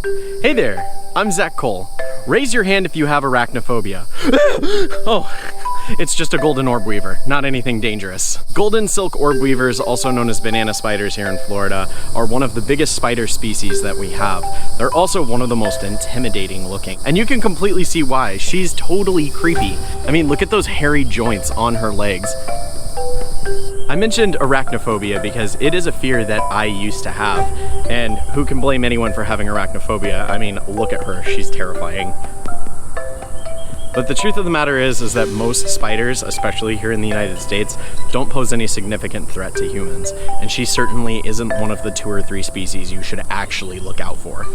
Hey there, I'm Zak Cole. Raise your hand if you have arachnophobia. Oh, it's just a golden orb weaver, not anything dangerous. Golden silk orb weavers, also known as banana spiders here in Florida, are one of the biggest spider species that we have. They're also one of the most intimidating looking. And you can completely see why. She's totally creepy. I mean, look at those hairy joints on her legs. I mentioned arachnophobia because it is a fear that I used to have, and who can blame anyone for having arachnophobia? I mean, look at her, she's terrifying. But the truth of the matter is that most spiders, especially here in the United States, don't pose any significant threat to humans, and she certainly isn't one of the 2 or 3 species you should actually look out for.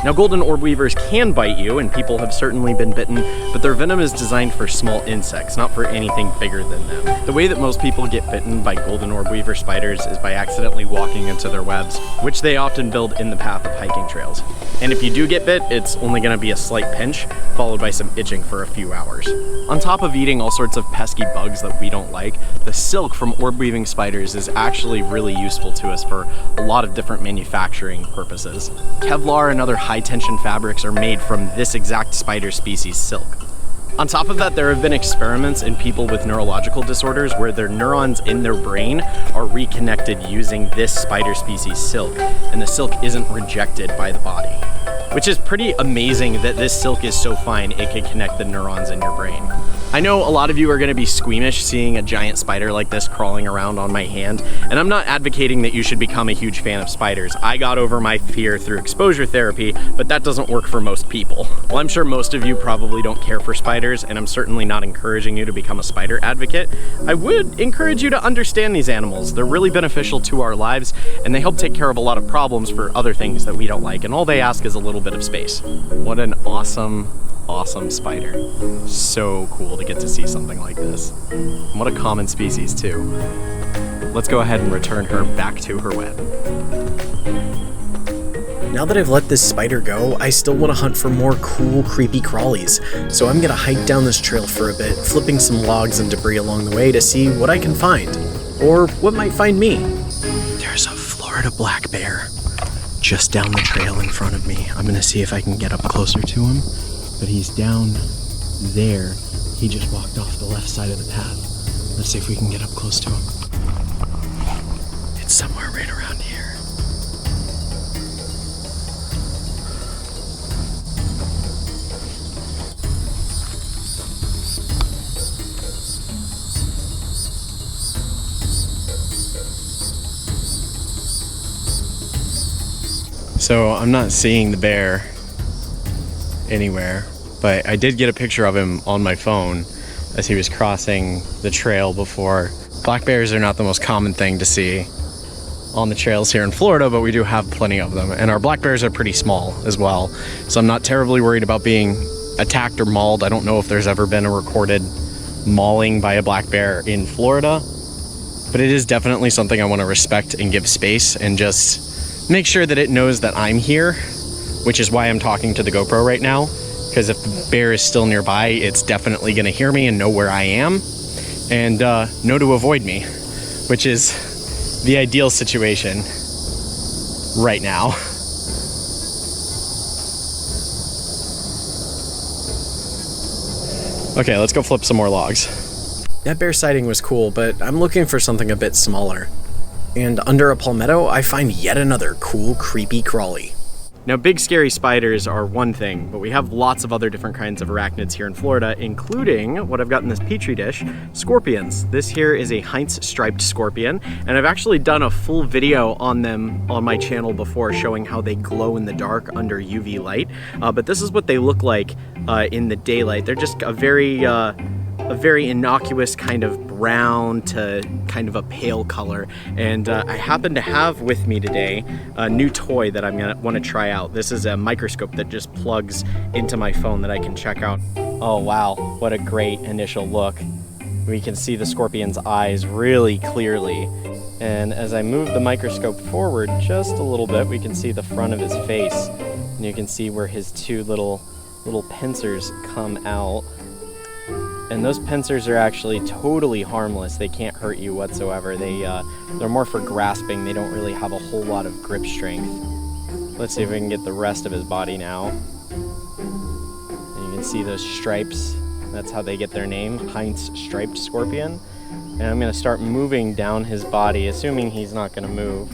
Now, golden orb weavers can bite you, and people have certainly been bitten, but their venom is designed for small insects, not for anything bigger than them. The way that most people get bitten by golden orb weaver spiders is by accidentally walking into their webs, which they often build in the path of hiking trails. And if you do get bit, it's only going to be a slight pinch, followed by some itching for a few hours. On top of eating all sorts of pesky bugs that we don't like, the silk from orb weaving spiders is actually really useful to us for a lot of different manufacturing purposes. Kevlar and other high-tension fabrics are made from this exact spider species silk. On top of that, there have been experiments in people with neurological disorders where their neurons in their brain are reconnected using this spider species silk, and the silk isn't rejected by the body. Which is pretty amazing that this silk is so fine it can connect the neurons in your brain. I know a lot of you are going to be squeamish seeing a giant spider like this crawling around on my hand, and I'm not advocating that you should become a huge fan of spiders. I got over my fear through exposure therapy, but that doesn't work for most people. Well, I'm sure most of you probably don't care for spiders, and I'm certainly not encouraging you to become a spider advocate. I would encourage you to understand these animals. They're really beneficial to our lives, and they help take care of a lot of problems for other things that we don't like, and all they ask is a little bit of space. What an awesome spider. So cool to get to see something like this. And what a common species too. Let's go ahead and return her back to her web. Now that I've let this spider go, I still want to hunt for more cool, creepy crawlies, so I'm gonna hike down this trail for a bit, flipping some logs and debris along the way to see what I can find, or what might find me. There's a Florida black bear just down the trail in front of me. I'm gonna see if I can get up closer to him, but he's down there. He just walked off the left side of the path. Let's see if we can get up close to him. It's somewhere right around here. So I'm not seeing the bear anywhere, but I did get a picture of him on my phone as he was crossing the trail before. Black bears are not the most common thing to see on the trails here in Florida, but we do have plenty of them, and our black bears are pretty small as well, so I'm not terribly worried about being attacked or mauled. I don't know if there's ever been a recorded mauling by a black bear in Florida, but it is definitely something I want to respect and give space and just make sure that it knows that I'm here, which is why I'm talking to the GoPro right now, because if the bear is still nearby, it's definitely going to hear me and know where I am, and know to avoid me, which is the ideal situation right now. Okay, let's go flip some more logs. That bear sighting was cool, but I'm looking for something a bit smaller. And under a palmetto, I find yet another cool, creepy crawly. Now, big scary spiders are one thing, but we have lots of other different kinds of arachnids here in Florida, including what I've got in this petri dish, scorpions. This here is a Heinz striped scorpion, and I've actually done a full video on them on my channel before, showing how they glow in the dark under UV light. But this is what they look like in the daylight. They're just a very innocuous kind of brown to kind of a pale color, and I happen to have with me today a new toy that I'm gonna want to try out. This is a microscope that just plugs into my phone that I can check out. Oh wow, what a great initial look. We can see the scorpion's eyes really clearly, and as I move the microscope forward just a little bit, we can see the front of his face, and you can see where his 2 little pincers come out. And those pincers are actually totally harmless. They can't hurt you whatsoever. They're more for grasping. They don't really have a whole lot of grip strength. Let's see if we can get the rest of his body now. And you can see those stripes. That's how they get their name, Heinz striped scorpion. And I'm gonna start moving down his body, assuming he's not gonna move,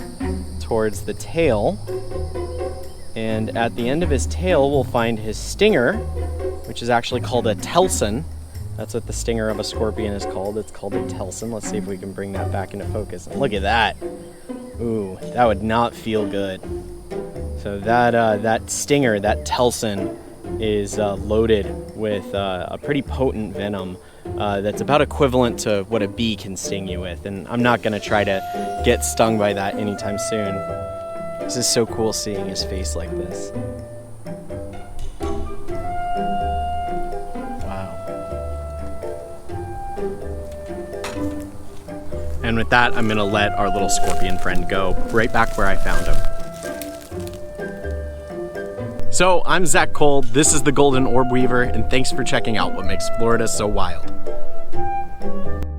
towards the tail. And at the end of his tail, we'll find his stinger, which is actually called a telson. That's what the stinger of a scorpion is called. It's called a telson. Let's see if we can bring that back into focus. And look at that. Ooh, that would not feel good. So that stinger, that telson, is loaded with a pretty potent venom that's about equivalent to what a bee can sting you with. And I'm not gonna try to get stung by that anytime soon. This is so cool seeing his face like this. And with that, I'm gonna let our little scorpion friend go right back where I found him. So I'm Zak Cole, this is the Golden Orb Weaver, and thanks for checking out what makes Florida so wild.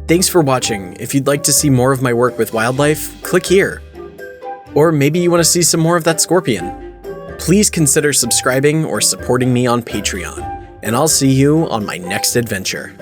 Thanks for watching. If you'd like to see more of my work with wildlife, click here. Or maybe you want to see some more of that scorpion. Please consider subscribing or supporting me on Patreon, and I'll see you on my next adventure.